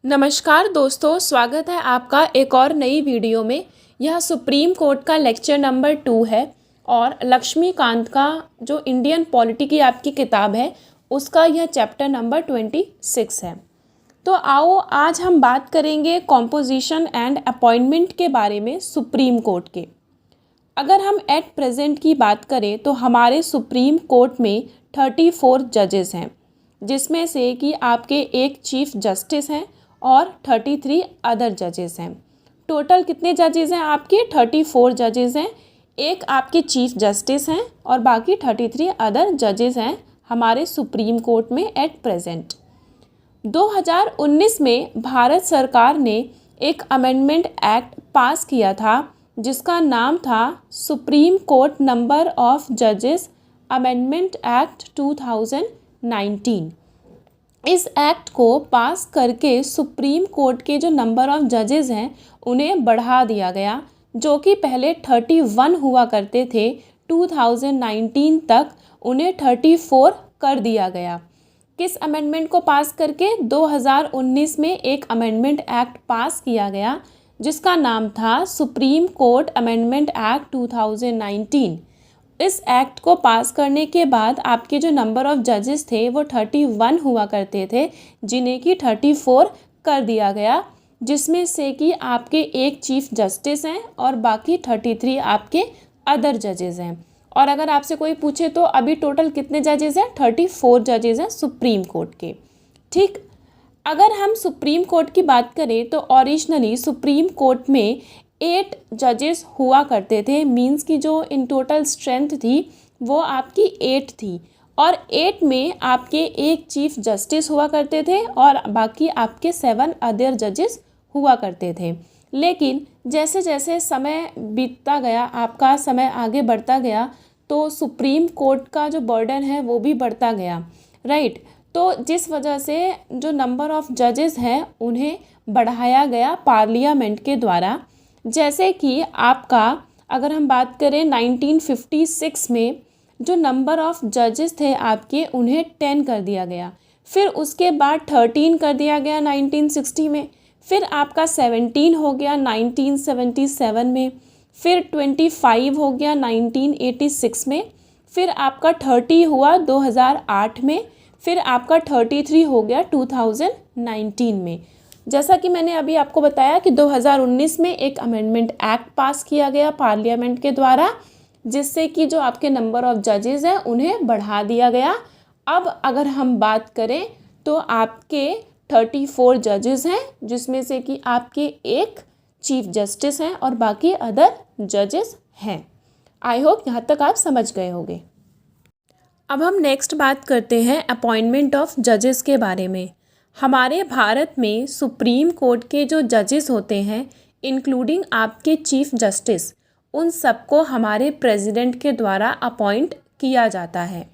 नमस्कार दोस्तों, स्वागत है आपका एक और नई वीडियो में। यह सुप्रीम कोर्ट का लेक्चर नंबर 2 है और लक्ष्मीकांत का जो इंडियन पॉलिटी की आपकी किताब है उसका यह चैप्टर नंबर 26 है। तो आओ आज हम बात करेंगे कॉम्पोजिशन एंड अपॉइंटमेंट के बारे में सुप्रीम कोर्ट के। अगर हम एट प्रेजेंट की बात करें तो हमारे सुप्रीम कोर्ट में 34 जजेस हैं, जिसमें से कि आपके एक चीफ जस्टिस हैं और 33 अदर जजेस हैं। टोटल कितने जजेस हैं आपके? 34 जजेस हैं, एक आपके चीफ जस्टिस हैं और बाकी 33 अदर जजेस हैं हमारे सुप्रीम कोर्ट में एट प्रेजेंट। 2019 में भारत सरकार ने एक अमेंडमेंट एक्ट पास किया था जिसका नाम था सुप्रीम कोर्ट नंबर ऑफ जजेस अमेंडमेंट एक्ट 2019। इस एक्ट को पास करके सुप्रीम कोर्ट के जो नंबर ऑफ जजेस हैं उन्हें बढ़ा दिया गया, जो कि पहले 31 हुआ करते थे। 2019 तक उन्हें 34 कर दिया गया। किस अमेंडमेंट को पास करके? 2019 में एक अमेंडमेंट एक्ट पास किया गया जिसका नाम था सुप्रीम कोर्ट अमेंडमेंट एक्ट 2019। इस एक्ट को पास करने के बाद आपके जो नंबर ऑफ जजेस थे वो 31 हुआ करते थे, जिन्हें कि 34 कर दिया गया, जिसमें से कि आपके एक चीफ जस्टिस हैं और बाकी 33 आपके अदर जजेस हैं। और अगर आपसे कोई पूछे तो अभी टोटल कितने जजेस हैं? 34 जजेस हैं सुप्रीम कोर्ट के। ठीक, अगर हम सुप्रीम कोर्ट की बात करें तो ओरिजिनली सुप्रीम कोर्ट में 8 जजेस हुआ करते थे। मींस की जो इन टोटल स्ट्रेंथ थी वो आपकी 8 थी और 8 में आपके एक चीफ जस्टिस हुआ करते थे और बाकी आपके 7 अदर जजेस हुआ करते थे। लेकिन जैसे जैसे समय बीतता गया, आपका समय आगे बढ़ता गया, तो सुप्रीम कोर्ट का जो बर्डन है वो भी बढ़ता गया, राइट। तो जिस वजह से जो नंबर ऑफ जजेस हैं उन्हें बढ़ाया गया पार्लियामेंट के द्वारा। जैसे कि आपका अगर हम बात करें 1956 में जो नंबर ऑफ जजेस थे आपके उन्हें 10 कर दिया गया, फिर उसके बाद 13 कर दिया गया 1960 में, फिर आपका 17 हो गया 1977 में, फिर 25 हो गया 1986 में, फिर आपका 30 हुआ 2008 में, फिर आपका 33 हो गया 2019 में। जैसा कि मैंने अभी आपको बताया कि 2019 में एक अमेंडमेंट एक्ट पास किया गया पार्लियामेंट के द्वारा, जिससे कि जो आपके नंबर ऑफ जजेस हैं उन्हें बढ़ा दिया गया। अब अगर हम बात करें तो आपके 34 जजेस हैं, जिसमें से कि आपके एक चीफ जस्टिस हैं और बाकी अदर जजेस हैं। आई होप यहाँ तक आप समझ गए होंगे। अब हम नेक्स्ट बात करते हैं अपॉइंटमेंट ऑफ जजेस के बारे में। हमारे भारत में सुप्रीम कोर्ट के जो जजेस होते हैं, इंक्लूडिंग आपके चीफ जस्टिस, उन सबको हमारे प्रेसिडेंट के द्वारा अपॉइंट किया जाता है।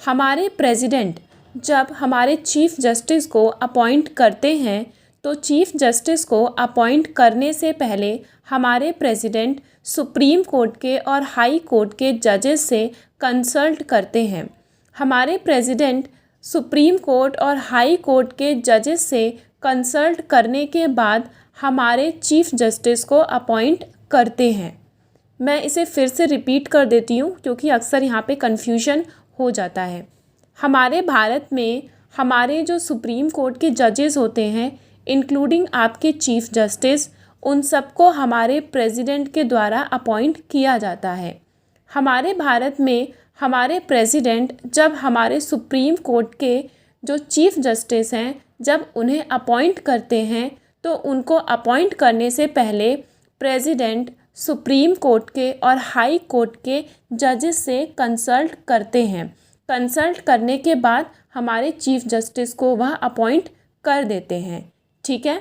हमारे प्रेसिडेंट जब हमारे चीफ जस्टिस को अपॉइंट करते हैं तो चीफ जस्टिस को अपॉइंट करने से पहले हमारे प्रेसिडेंट सुप्रीम कोर्ट के और हाई कोर्ट के जजेस से कंसल्ट करते हैं। हमारे प्रेसिडेंट सुप्रीम कोर्ट और हाई कोर्ट के जजेस से कंसल्ट करने के बाद हमारे चीफ जस्टिस को अपॉइंट करते हैं। मैं इसे फिर से रिपीट कर देती हूँ क्योंकि अक्सर यहाँ पे कन्फ्यूजन हो जाता है। हमारे भारत में हमारे जो सुप्रीम कोर्ट के जजेस होते हैं, इंक्लूडिंग आपके चीफ जस्टिस, उन सबको हमारे प्रेसिडेंट के द्वारा अपॉइंट किया जाता है। हमारे भारत में हमारे प्रेसिडेंट जब हमारे सुप्रीम कोर्ट के जो चीफ जस्टिस हैं जब उन्हें अपॉइंट करते हैं तो उनको अपॉइंट करने से पहले प्रेसिडेंट सुप्रीम कोर्ट के और हाई कोर्ट के जजेस से कंसल्ट करते हैं। कंसल्ट करने के बाद हमारे चीफ जस्टिस को वह अपॉइंट कर देते हैं। ठीक है,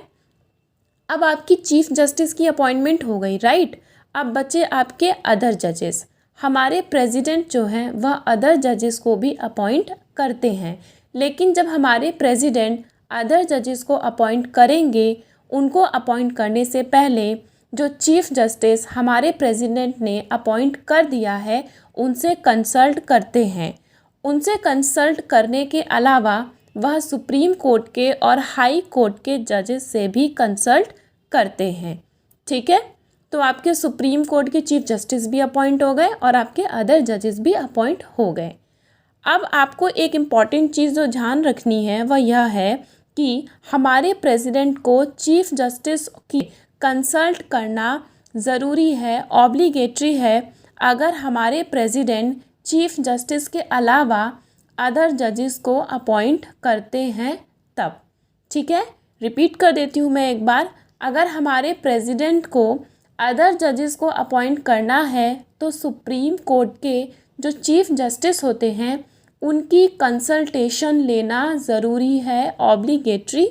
अब आपकी चीफ जस्टिस की अपॉइंटमेंट हो गई, राइट। अब बचे आपके अदर जजेस। हमारे प्रेसिडेंट जो हैं वह अदर जजेस को भी अपॉइंट करते हैं, लेकिन जब हमारे प्रेसिडेंट अदर जजेस को अपॉइंट करेंगे, उनको अपॉइंट करने से पहले जो चीफ जस्टिस हमारे प्रेसिडेंट ने अपॉइंट कर दिया है उनसे कंसल्ट करते हैं। उनसे कंसल्ट करने के अलावा वह सुप्रीम कोर्ट के और हाई कोर्ट के जजेस से भी कंसल्ट करते हैं। ठीक है, तो आपके सुप्रीम कोर्ट के चीफ जस्टिस भी अपॉइंट हो गए और आपके अदर जजेस भी अपॉइंट हो गए। अब आपको एक इम्पॉर्टेंट चीज़ जो ध्यान रखनी है वह यह है कि हमारे प्रेसिडेंट को चीफ जस्टिस की कंसल्ट करना ज़रूरी है, ऑब्लिगेटरी है, अगर हमारे प्रेसिडेंट चीफ जस्टिस के अलावा अदर जजेस को अपॉइंट करते हैं तब। ठीक है, रिपीट कर देती हूँ मैं एक बार, अगर हमारे प्रेसिडेंट को अदर जजेस को अपॉइंट करना है तो सुप्रीम कोर्ट के जो चीफ जस्टिस होते हैं उनकी कंसल्टेशन लेना ज़रूरी है, ऑब्लिगेटरी